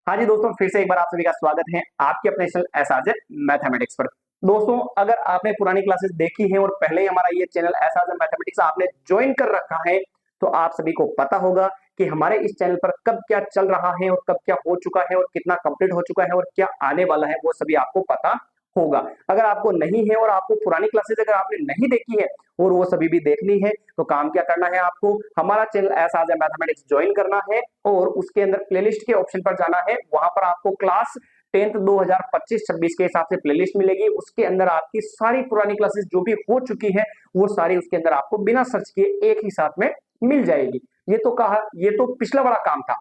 हाँ जी दोस्तों, फिर से एक बार आप सभी का स्वागत है आपके अपने चैनल एसआरजे मैथमेटिक्स पर। दोस्तों, अगर आपने पुरानी क्लासेस देखी है और पहले ही हमारा ये चैनल एसआरजे मैथमेटिक्स आपने ज्वाइन कर रखा है, तो आप सभी को पता होगा कि हमारे इस चैनल पर कब क्या चल रहा है और कब क्या हो चुका है और कितना कंप्लीट हो चुका है और क्या आने वाला है, वो सभी आपको पता होगा। अगर आपको नहीं है और आपको पुरानी क्लासेस अगर आपने नहीं देखी है और वो सभी भी देखनी है, तो काम क्या करना है, आपको हमारा चैनल एसआरजे मैथमेटिक्स ज्वाइन करना है और उसके अंदर प्लेलिस्ट के ऑप्शन पर जाना है। वहां पर आपको क्लास 10th 2025-26 के हिसाब से प्लेलिस्ट मिलेगी। उसके अंदर आपकी सारी पुरानी क्लासेस जो भी हो चुकी है वो सारी उसके अंदर आपको बिना सर्च किए एक ही साथ में मिल जाएगी। ये तो पिछला बड़ा काम था।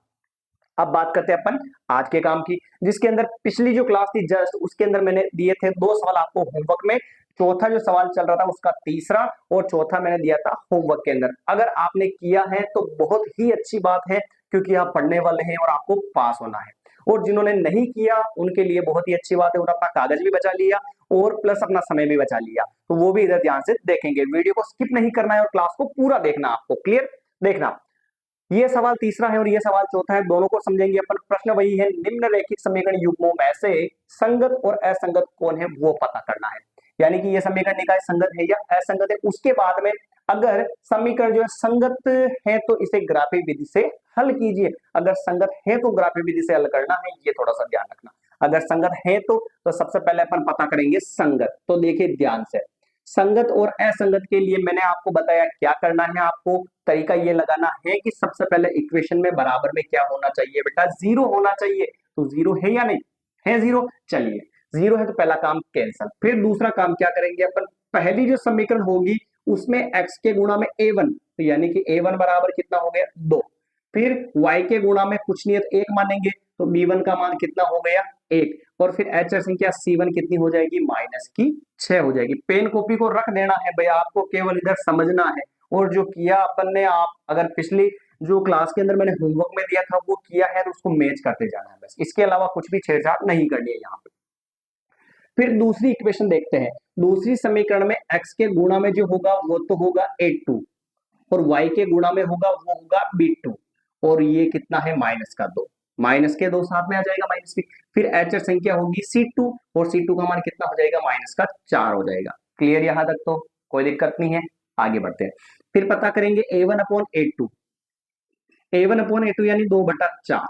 अब बात करते हैं अपन आज के काम की, जिसके अंदर पिछली जो क्लास थी जस्ट उसके अंदर मैंने दिए थे दो सवाल आपको होमवर्क में। चौथा जो सवाल चल रहा था उसका तीसरा और चौथा मैंने दिया था होमवर्क के अंदर। अगर आपने किया है तो बहुत ही अच्छी बात है, क्योंकि आप पढ़ने वाले हैं और आपको पास होना है। और जिन्होंने नहीं किया उनके लिए बहुत ही अच्छी बात है, उन्होंने अपना कागज भी बचा लिया और प्लस अपना समय भी बचा लिया, तो वो भी इधर ध्यान से देखेंगे। वीडियो को स्किप नहीं करना है और क्लास को पूरा देखना, आपको क्लियर देखना। ये सवाल तीसरा है और ये सवाल चौथा है, दोनों को समझेंगे अपन। प्रश्न वही है, निम्नलिखित समीकरण युग्मों में से संगत और असंगत कौन है वो पता करना है। यानी कि ये समीकरण निकाय संगत है या असंगत है। उसके बाद में अगर समीकरण जो है संगत है तो इसे ग्राफी विधि से हल कीजिए। अगर संगत है तो ग्राफी विधि से हल करना है, ये थोड़ा सा ध्यान रखना। अगर संगत है तो सबसे पहले अपन पता करेंगे संगत। तो देखिए ध्यान से, संगत और असंगत के लिए मैंने आपको बताया क्या करना है। आपको तरीका ये लगाना है कि सबसे पहले इक्वेशन में बराबर में क्या होना चाहिए बेटा, जीरो होना चाहिए। तो जीरो है या नहीं है, जीरो, चलिए जीरो है तो पहला काम कैंसल। फिर दूसरा काम क्या करेंगे अपन, पहली जो समीकरण होगी उसमें x के गुणा में a1, तो यानी कि a1 बराबर कितना हो गया 2। फिर y के गुणा में कुछ नहीं है तो 1 मानेंगे, तो b1 का मान कितना हो गया 1। और फिर एच संख्या C1 कितनी हो जाएगी, माइनस की 6 हो जाएगी। पेन कॉपी को रख देना है भैया, आपको केवल इधर समझना है। और जो किया अपन ने, आप अगर पिछली जो क्लास के अंदर मैंने होमवर्क में दिया था वो किया है तो उसको मैच करते जाना है बस, इसके अलावा कुछ भी छेड़छाड़ नहीं करनी है यहाँ पे। फिर दूसरी इक्वेशन देखते हैं। दूसरी समीकरण में x के गुणा में जो होगा वो तो होगा a2 और y के गुणा में होगा वो होगा b2। और ये कितना है, माइनस का 2, माइनस के 2 साथ में आ जाएगा माइनस की। फिर एच संख्या होगी C2 और C2 का मान कितना हो जाएगा, माइनस का 4 हो जाएगा। क्लियर यहां तक, तो कोई दिक्कत नहीं है। आगे बढ़ते हैं, फिर पता करेंगे a1 upon a2। a1 upon a2 यानी 2/4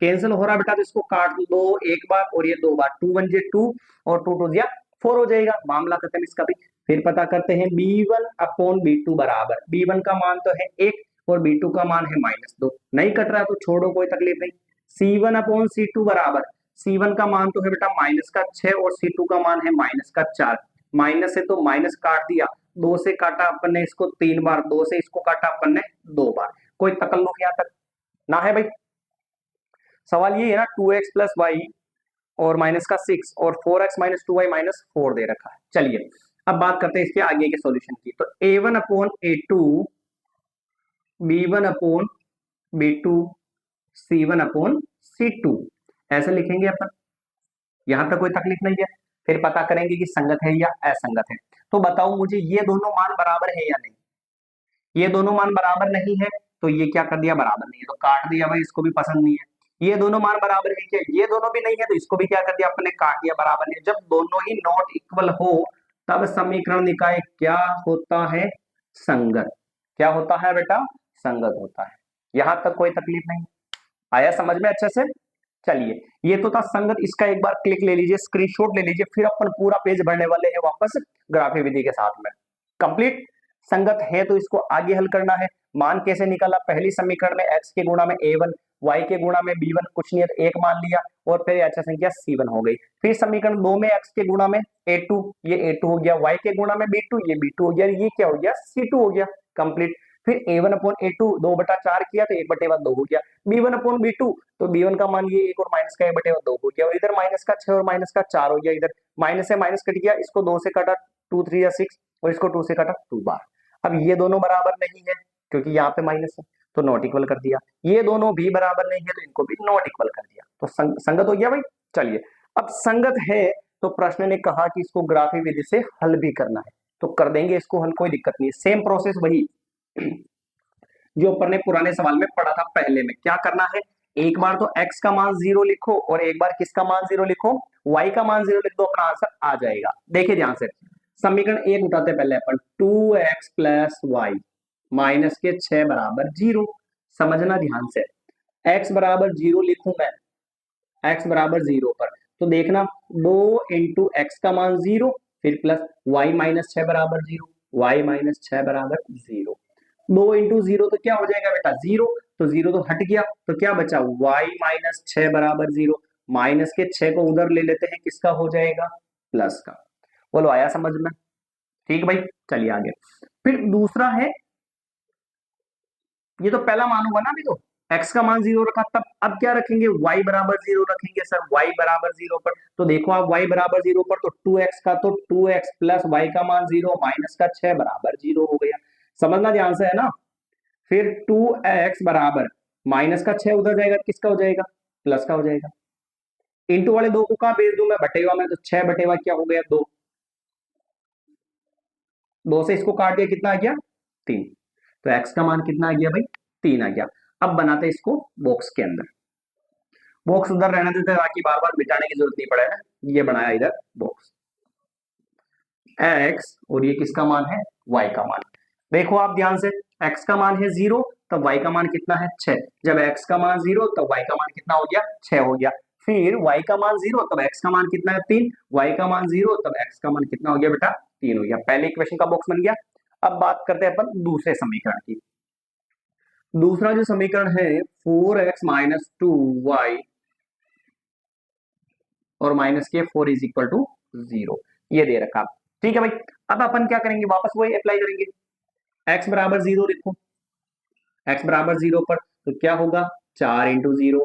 कैंसिल हो रहा बेटा, तो इसको काट दो एक बार और ये 2 बार, 2 1 जे 2 और 2 2 जा 4 हो जाएगा। मामला खत्म इसका भी। फिर पता करते हैं b1 अपॉन b2 बराबर, b1 का मान तो है 1 और b2 का मान है -2। नहीं कट रहा तो छोड़ो, कोई तकलीफ नहीं। c1 अपॉन c2 बराबर, c1 का मान तो है बेटा माइनस का 6 और c2 का मान है माइनस का 4। माइनस है तो माइनस काट दिया, 2 से काटा अपन ने इसको 3 बार, 2 से इसको काटा अपन ने 2 बार। कोई तकल्लुफ यहाँ तक ना है भाई। सवाल ये है ना, 2x प्लस वाई और माइनस का 6 और 4x माइनस 2y माइनस 4 दे रखा है। चलिए अब बात करते हैं इसके आगे के सॉल्यूशन की। तो a1 upon a2, b1 upon b2, c1 upon c2 ऐसे लिखेंगे अपन। यहां तक कोई तकलीफ नहीं है। फिर पता करेंगे कि संगत है या असंगत है। तो बताओ मुझे, ये दोनों मान बराबर है या नहीं। ये दोनों मान बराबर नहीं है तो ये क्या कर दिया, बराबर नहीं है तो काट दिया भाई, इसको भी पसंद नहीं है। ये दोनों मान बराबर है क्या, ये दोनों भी नहीं है तो इसको भी क्या कर दिया अपने, काट दिया, बराबर नहीं है। जब दोनों ही नॉट इक्वल हो तब समीकरण निकाय क्या होता है, संगत। क्या होता है बेटा, संगत होता है। यहां तक कोई तकलीफ नहीं, आया समझ में अच्छे से। चलिए ये तो था संगत, इसका एक बार क्लिक ले लीजिए, स्क्रीनशॉट ले लीजिए। फिर अपन पूरा पेज भरने वाले हैं वापस ग्राफी विधि के साथ में। कंप्लीट। संगत है तो इसको आगे हल करना है। मान कैसे निकाला, पहली समीकरण में x के गुणा में a1, y के गुणा में b1, कुछ नहीं है तो 1 मान लिया और फिर अच्छा संख्या c1 हो गई। फिर समीकरण 2 में x के गुणा में a2, ये a2 हो गया, y के गुणा में b2, ये b2 हो गया, ये क्या हो गया, c2 हो गया। कंप्लीट। फिर a1 अपॉन a2 2/4 किया तो 1/2 हो गया। b1 अपॉन b2 तो b1 का मान ये 1 और माइनस का 1/2 हो गया। और इधर माइनस का 6 और माइनस का 4 हो गया। इधर माइनस से माइनस कट गया, इसको 2 से काटा 2 3 या 6 और इसको 2 से काटा 2 बार। अब ये दोनों बराबर नहीं है क्योंकि यहाँ पे माइनस है तो नॉट इक्वल कर दिया। ये दोनों भी बराबर नहीं है तो इनको भी नॉट इक्वल कर दिया, तो संगत हो गया भाई। चलिए अब संगत है तो प्रश्न ने कहा कि इसको ग्राफी विधि से हल भी करना है, तो कर देंगे इसको हल, कोई दिक्कत नहीं। सेम प्रोसेस वही जो अपन ने पुराने सवाल में पढ़ा था। पहले में क्या करना है, एक बार तो x का मान 0 लिखो और एक बार किसका मान 0 लिखो, y का मान 0 लिख दो, अपना आंसर आ जाएगा। देखिए ध्यान से, समीकरण एक उठाते पहले अपन, 2x प्लस वाई माइनस के 6 बराबर 0। समझना ध्यान से, x बराबर 0 लिखूं मैं, x बराबर 0 पर, तो देखना 2 इंटू एक्स का मान 0, फिर प्लस y माइनस 6 बराबर 0, y माइनस 6 बराबर 0। 2 इंटू 0 तो क्या हो जाएगा बेटा 0, तो 0 तो हट गया, तो क्या बचा y माइनस 6 बराबर 0, माइनस के 6 को उधर ले लेते हैं, किसका हो जाएगा प्लस का। बोलो आया समझ में, ठीक भाई, चलिए आगे। फिर दूसरा है, ये तो पहला मान होगा ना, अभी तो x का मान 0 रखा, तब अब क्या रखेंगे, y बराबर 0 रखेंगे सर, y बराबर 0 पर, तो देखो आप y बराबर 0 पर, तो 2x का तो 2x प्लस y का मान 0 माइनस का 6 बराबर 0 हो गया। समझना ध्यान से है ना। फिर 2x बराबर माइनस का 6 उधर जाएगा, किसका हो जाएगा प्लस का हो जाएगा। इंटू वाले 2 को कहां भेज दूं मैं, बटेगा में, तो 6 बटेवा क्या हो गया 2, 2 से इसको काट दिया, कितना आ गया 3, तो x का मान कितना आ गया भाई 3 आ गया। अब बनाते इसको बॉक्स के अंदर, बॉक्स उधर रहने देते ताकि बार बार मिटाने की जरूरत नहीं पड़े ना। ये बनाया इधर बॉक्स, x और ये किसका मान है y का मान। देखो आप ध्यान से, x का मान है 0, तब y का मान कितना है 6, जब x का मान 0 तब y का मान कितना हो गया 6 हो गया। फिर y का मान 0 तब x का मान कितना है 3, y का मान 0 तब x का मान कितना हो गया बेटा 3 हो गया। पहले इक्वेशन का बॉक्स बन गया। अब बात करते हैं अपन दूसरे समीकरण की। दूसरा जो समीकरण है 4x माइनस 2y और माइनस के 4 इज इक्वल टू 0, ये दे रखा, ठीक है भाई। अब अपन क्या करेंगे, वापस वही अप्लाई करेंगे, x बराबर 0 लिखो, x बराबर 0 पर तो क्या होगा 4 into 0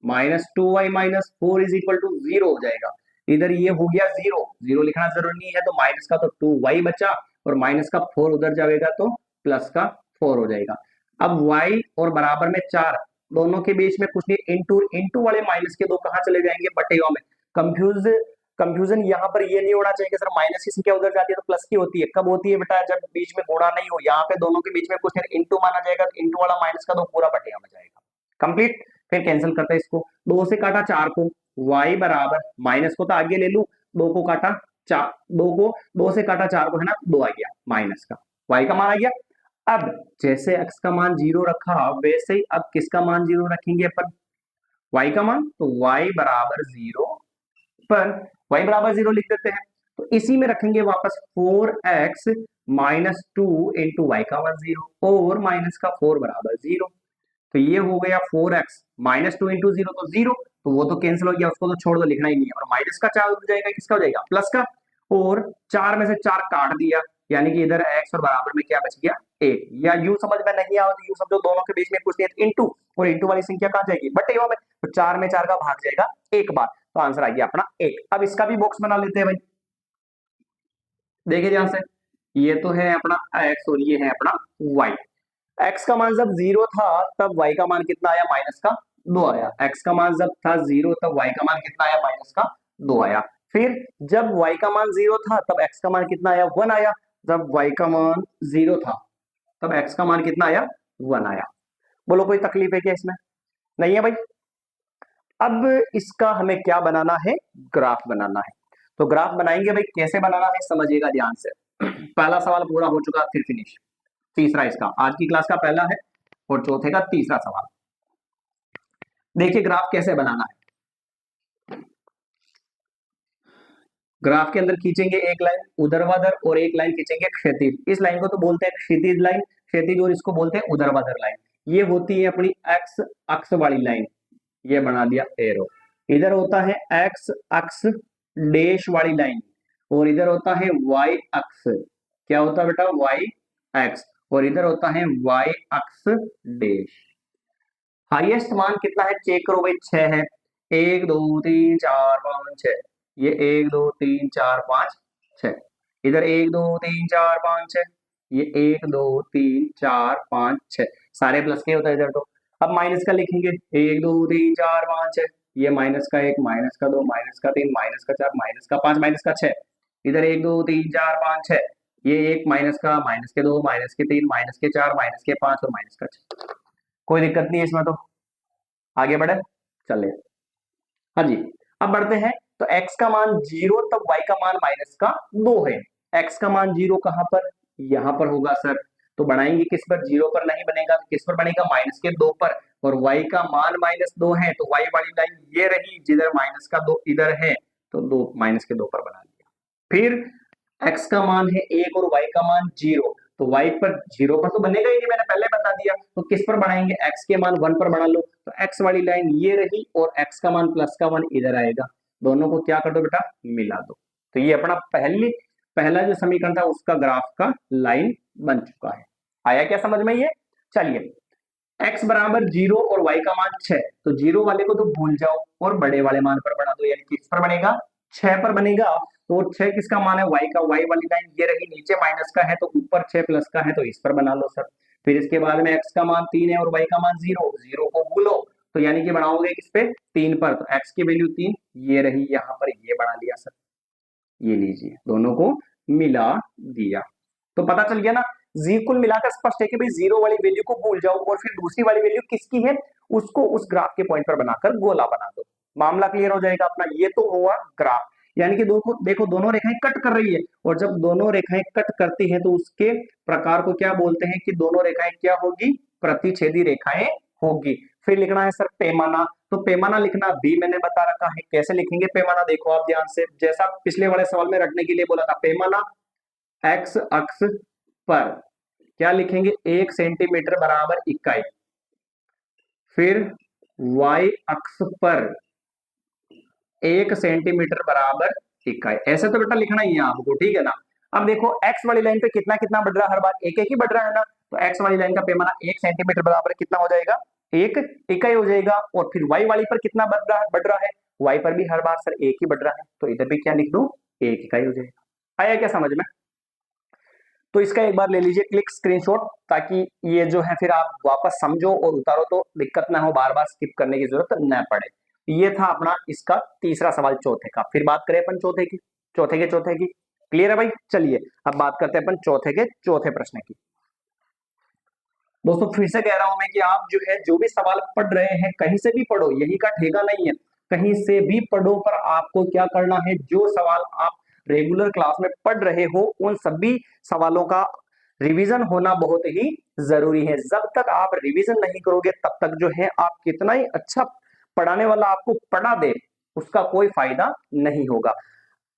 minus 2y minus 4 is equal to 0 हो जाएगा। इधर ये हो गया 0, 0 लिखना जरूरी नहीं है, तो माइनस का तो 2y बचा और माइनस का 4 उधर जाएगा तो प्लस का 4 हो जाएगा। अब y और बराबर में 4, दोनों के बीच में कुछ नहीं, इंटू इंटू वाले माइनस के 2 कहां चले जाएंगे बटेगा में। कंफ्यूजन यहाँ पर ये नहीं होना चाहिए कि सर माइनस की संख्या उधर जाती है तो प्लस की होती है, कब होती है बेटा जब बीच में गुणा नहीं हो, यहाँ पे दोनों के बीच में कुछ नहीं, इंटू माना जाएगा, तो इंटू वाला माइनस का 2 पूरा बटेगा में जाएगा, कंप्लीट। फिर कैंसिल करते हैं इसको, 2 से काटा 4 को, y बराबर माइनस को तो आगे ले लू, 2 को काटा 4, 2 से काटा 4 को है ना, 2 आ गया माइनस का, y का मान आ गया। अब जैसे x का मान 0 रखा वैसे ही अब किसका मान 0 रखेंगे अपन, y का मान, तो y बराबर 0 पर y बराबर 0 लिख देते हैं, तो इसी में रखेंगे वापस 4x माइनस 2 इंटू वाई का मान 0 और माइनस का 4 बराबर 0, तो ये हो गया 4x माइनस 2 इंटू 0 तो 0, तो वो तो कैंसिल हो गया, उसको तो छोड़ दो, लिखना ही नहीं है। और माइनस का 4 हो जाएगा, किसका हो जाएगा प्लस का, और 4 में से 4 काट दिया, यानी कि इधर x और बराबर में क्या बच गया 1, या यू समझ में नहीं आया तो यू समझो दोनों के बीच में कुछ नहीं, इंटू और इंटू वाली संख्या कहां जाएगी बटेगा में, तो 4 में 4 का भाग जाएगा एक बार, तो आंसर आ गया अपना 1। अब इसका भी बॉक्स बना लेते हैं भाई, देखिए ध्यान से, ये तो है अपना x और ये है अपना y। x का मान जब 0 था तब y का मान कितना आया माइनस का 2 आया, x का मान जब था 0 तब y का मान कितना आया माइनस का 2 आया। फिर जब y का मान 0 था तब x का मान कितना आया 1 आया, जब y का मान 0 था तब x का मान कितना आया 1 आया। बोलो कोई तकलीफ है क्या इसमें, नहीं है भाई। अब इसका हमें क्या बनाना है, ग्राफ बनाना है, तो ग्राफ बनाएंगे भाई, कैसे बनाना है समझिएगा ध्यान से। पहला सवाल पूरा हो चुका, फिर फिनिश। तीसरा इसका आज की क्लास का पहला है और चौथे का तीसरा सवाल। देखिए ग्राफ कैसे बनाना है, ग्राफ के अंदर खींचेंगे एक लाइन ऊर्ध्वाधर और एक लाइन खींचेंगे क्षैतिज, इस लाइन को तो बोलते हैं क्षैतिज लाइन, क्षैतिज, और इसको बोलते हैं ऊर्ध्वाधर लाइन। ये होती है अपनी एक्स अक्ष वाली लाइन, ये बना दिया एरो। इधर होता है एक्स अक्ष डैश वाली लाइन, और इधर होता है वाई अक्ष, क्या होता है बेटा वाई एक्स, और इधर होता है वाई अक्ष डैश। हाईएस्ट मान कितना है चेक करो भाई, 6 है, 1 2 3 4 5 6, ये 1 2 3 4 5 6, इधर 1 2 3 4 5 6, ये 1 2 3 4 5 6, सारे प्लस के होता है इधर तो। अब माइनस का लिखेंगे 1 2 3 4 5 6, ये माइनस का 1 माइनस का 2 माइनस का 3 माइनस का 4 माइनस का 5 माइनस का 6, इधर 1 2 3 4 5 6, ये 1 माइनस का माइनस के 2 माइनस के 3 माइनस के 4 माइनस के 5 और माइनस का 6, कोई दिक्कत नहीं है इसमें तो। आगे बढ़े, चले। हाँ जी, अब बढ़ते हैं। तो x का मान 0 तब y का मान -2 है। x का मान 0 कहां पर, यहां पर होगा सर। तो बनाएंगे किस पर, 0 पर नहीं बनेगा तो किस पर बनेगा, -2 पर। और y का मान -2 है तो y वाली लाइन ये रही, जिधर -2 इधर है तो -2 पर बना लिया। फिर x का मान है 1 और y का मान 0, तो y पर 0 पर तो बनेगा ही नहीं, मैंने पहले बता दिया। तो किस पर बनाएंगे, x के मान 1 पर बना लो। तो x वाली लाइन ये रही और x का मान +1 इधर आएगा। दोनों को क्या कर दो बेटा, मिला दो। तो ये अपना पहला जो समीकरण था उसका ग्राफ का लाइन बन चुका है। आया क्या समझ में ये। चलिए, x बराबर 0 और y का मान 6, तो 0 वाले को तो भूल जाओ और बड़े वाले मान पर बना दो, यानी किस पर बनेगा, 6 पर बनेगा। तो 6 किसका मान है, y का, y वाली लाइन ये रही, नीचे माइनस का है तो ऊपर 6 प्लस का है तो इस पर बना लो सर। फिर इसके बाद में x का मान 3 है और y का मान 0, 0 को भूलो, तो यानी कि बनाओगे किस पे, 3 पर। तो x की वैल्यू 3 ये रही, यहाँ पर ये बना लिया सर। ये लीजिए, दोनों को मिला दिया तो पता चल गया ना। जी कुल मिलाकर स्पष्ट है कि भाई 0 वाली वैल्यू को भूल जाओ और फिर दूसरी वाली वैल्यू किसकी है उसको उस ग्राफ के पॉइंट पर बनाकर गोला बना दो, मामला क्लियर हो जाएगा अपना। ये तो हुआ ग्राफ, यानी कि देखो दोनों रेखाएं कट कर रही है, और जब दोनों रेखाएं कट करती है तो उसके प्रकार को क्या बोलते हैं कि दोनों रेखाएं क्या होगी, प्रतिच्छेदी रेखाएं होगी। फिर लिखना है सर पैमाना, तो पैमाना लिखना भी मैंने बता रखा है। कैसे लिखेंगे पैमाना, देखो आप ध्यान से, जैसा पिछले वाले सवाल में रखने के लिए बोला था। पैमाना एक्स अक्ष पर क्या लिखेंगे, 1 सेंटीमीटर बराबर इकाई। फिर y अक्ष पर 1 सेंटीमीटर बराबर इकाई। ऐसे तो बेटा लिखना ही है आपको, ठीक है ना। अब देखो x वाली लाइन पे कितना कितना बढ़ रहा है, हर बार एक एक ही बढ़ रहा है ना। तो x वाली लाइन का पैमाना 1 सेंटीमीटर बराबर कितना हो जाएगा, 1 इकाई हो जाएगा। और फिर y वाली पर कितना बढ़ रहा है, y पर भी हर बार सर 1 ही बढ़ रहा है, तो इधर भी क्या लिख दो, 1 इकाई हो जाएगा। आया क्या समझ में। तो इसका एक बार ले लीजिए क्लिक स्क्रीनशॉट, ताकि ये जो है फिर आप वापस समझो और उतारो तो दिक्कत ना हो, बार बार स्किप करने की जरूरत न पड़े। ये था अपना इसका तीसरा सवाल चौथे का। फिर बात करें अपन चौथे की। क्लियर है भाई। चलिए अब बात करते हैं अपन चौथे के चौथे प्रश्न की। दोस्तों फिर से कह रहा हूं मैं कि आप जो है जो भी सवाल पढ़ रहे हैं कहीं से भी पढ़ो, यही का ठेका नहीं है, कहीं से भी पढ़ो, पर आपको क्या करना है, जो सवाल आप रेगुलर क्लास में पढ़ रहे हो उन सभी सवालों का रिवीजन होना बहुत ही जरूरी है। जब तक आप रिवीजन नहीं करोगे तब तक जो है आप कितना ही अच्छा पढ़ाने वाला आपको पढ़ा दे उसका कोई फायदा नहीं होगा।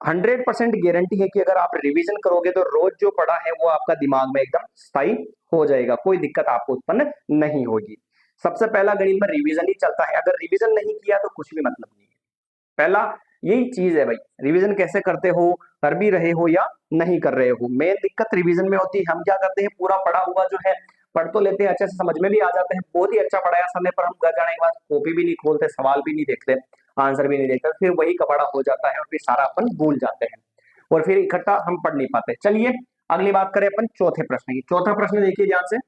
100% गारंटी है कि अगर आप रिवीजन करोगे तो रोज जो पढ़ा है वो आपका दिमाग में एकदम स्थायी हो जाएगा, कोई दिक्कत आपको उत्पन्न नहीं होगी। सबसे पहला गणित में रिवीजन ही चलता है, अगर रिवीजन नहीं किया तो कुछ भी मतलब नहीं है। पहला यही चीज है भाई, रिवीजन कैसे करते हो, कर भी रहे हो या नहीं कर रहे हो। मेन दिक्कत रिवीजन में होती है, हम क्या करते हैं पूरा पढ़ा हुआ जो है पढ़ तो लेते हैं, अच्छे से समझ में भी आ जाते हैं, बहुत ही अच्छा पढ़ाया सर ने, पर हम घर जाने के बाद कॉपी भी नहीं खोलते, सवाल भी नहीं देखते, आंसर भी नहीं देखते, फिर वही कबाड़ा हो जाता है और फिर सारा अपन भूल जाते हैं और फिर इकट्ठा हम पढ़ नहीं पाते। चलिए अगली बात करें अपन चौथे प्रश्न की। चौथा प्रश्न देखिए ध्यान से।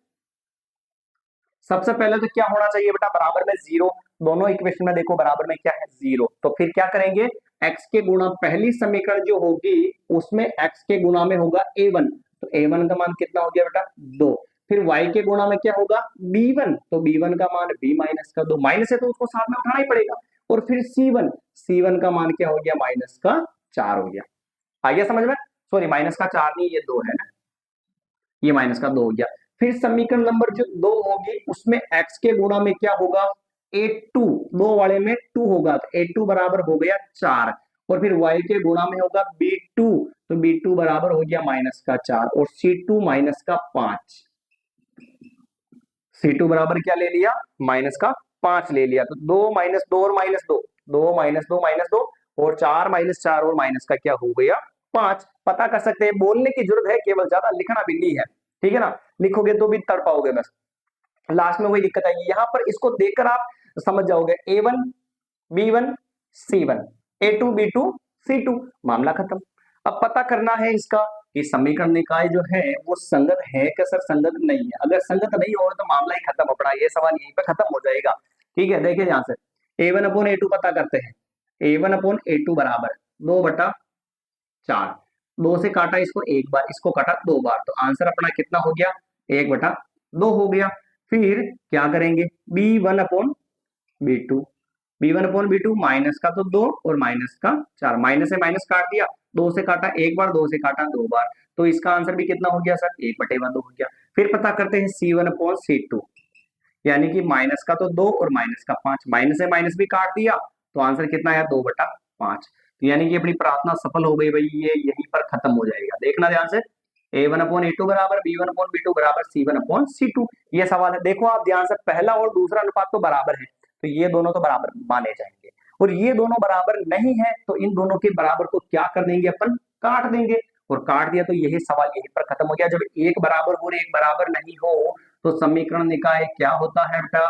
सबसे पहले तो क्या होना चाहिए बेटा, बराबर में 0। दोनों इक्वेशन में देखो बराबर में क्या है, 0। तो फिर क्या करेंगे, x के गुणा, पहली समीकरण जो होगी उसमें x के गुणा में होगा a1, तो a1 का मान कितना हो गया बेटा, 2। फिर y के गुणा में क्या होगा, b1, तो b1 का मान b माइनस का 2, माइनस है तो उसको साथ में उठाना ही पड़ेगा। और फिर c1 का मान क्या हो गया, -4 हो गया। आ गया समझ में, सॉरी -4 नहीं, ये 2 है ना, ये -2 हो गया। फिर समीकरण नंबर जो 2 होगी उसमें x के गुणा में क्या होगा, a2, 2 वाले में 2 होगा, तो a2 बराबर हो गया 4। और फिर y के गुणा में होगा b2, तो b2 बराबर हो गया -4 और c2 -5। c2 बराबर क्या ले लिया, -5 ले लिया। तो 2 -2 और -2, 2 -2 -2 और 4 -4 और माइनस का क्या हो गया, 5। पता कर सकते हैं, बोलने की जरूरत है केवल, ज्यादा लिखना भी नहीं है, ठीक है ना। लिखोगे तो भी तड़ पाओगे, बस लास्ट में वही दिक्कत आएगी। यहां पर इसको देखकर आप समझ जाओगे, a1 b1 c1 a2 b2 c2, मामला खत्म। अब पता करना है इसका कि समीकरण निकाय जो है वो संगत है क्या सर, संगत नहीं है। अगर संगत नहीं हो तो मामला ही खत्म अपना, ये सवाल यहीं पे खत्म हो जाएगा। ठीक है, देखिए यहां से a1/a2 पता करते हैं। a1/a2 बराबर 2/4, 2 से काटा इसको एक बार, इसको काटा 2 बार, तो आंसर अपना कितना हो गया, 1/2 हो गया। फिर क्या करेंगे, b2, b1 upon b2, minus का तो 2 और माइनस का 4, माइनस से माइनस काट दिया, 2 से काटा एक बार, 2 से काटा 2 बार, तो इसका आंसर भी कितना हो गया सर, 1/2 हो गया। फिर पता करते हैं c1 अपॉन c2, यानी कि माइनस का तो 2 और माइनस का 5, माइनस से माइनस भी काट दिया, तो आंसर कितना आया, 2/5। तो यानी कि अपनी प्रार्थना सफल हो गई भाई, ये यहीं पर खत्म हो जाएगा। देखना ध्यान से, a1 अपॉन a2 बराबर b1 अपॉन b2 बराबर c1 अपॉन c2, ये सवाल है। देखो आप ध्यान से, पहला और दूसरा अनुपात तो बराबर है, तो ये दोनों तो बराबर माने जाएंगे, और ये दोनों बराबर नहीं है तो इन दोनों के बराबर को क्या कर देंगे अपन, काट देंगे, और काट दिया तो यही सवाल यहीं पर खत्म हो गया। जब एक बराबर हो और एक बराबर नहीं हो तो समीकरण निकाय क्या होता है बेटा,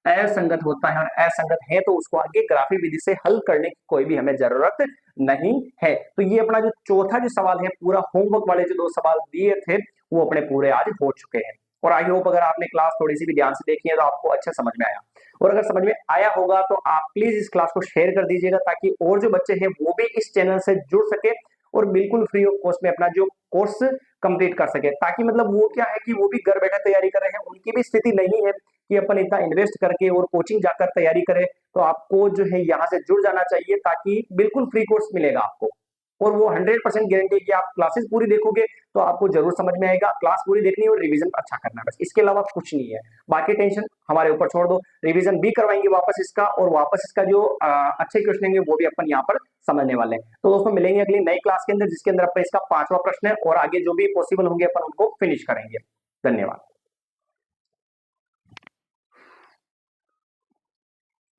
असंगत होता है, और असंगत है तो उसको आगे ग्राफी विधि से हल करने की कोई भी हमें जरूरत नहीं है। तो ये अपना जो चौथा जो सवाल है, पूरा होमवर्क वाले जो 2 सवाल दिए थे वो अपने पूरे आज हो चुके हैं, और आई होप अगर आपने क्लास थोड़ी सी भी ध्यान से देखी है तो आपको अच्छा समझ में आया, और अगर समझ में आया होगा तो आप प्लीज इस क्लास को शेयर कर दीजिएगा, ताकि और जो बच्चे हैं वो भी इस चैनल से जुड़ सके और बिल्कुल फ्री ऑफ कॉस्ट में अपना जो कोर्स कंप्लीट कर सके, ताकि मतलब वो क्या है कि वो भी घर बैठे तैयारी कर रहे हैं, उनकी भी स्थिति नहीं है कि अपन इतना इन्वेस्ट करके और कोचिंग जाकर तैयारी करें, तो आपको जो है यहाँ से जुड़ जाना चाहिए, ताकि बिल्कुल फ्री कोर्स मिलेगा आपको, और वो 100% गारंटी कि आप क्लासेस पूरी देखोगे तो आपको जरूर समझ में आएगा। क्लास पूरी देखनी है और रिवीजन अच्छा करना है, बस इसके अलावा कुछ नहीं है। बाकी टेंशन हमारे ऊपर छोड़ दो, रिवीजन भी करवाएंगे वापस इसका, और वापस इसका जो अच्छे क्वेश्चन होंगे वो भी अपन यहाँ पर समझने वाले हैं। तो दोस्तों मिलेंगे अगली नई क्लास के अंदर, जिसके अंदर अपन इसका 5वां प्रश्न है और आगे जो भी पॉसिबल होंगे अपन उनको फिनिश करेंगे। धन्यवाद।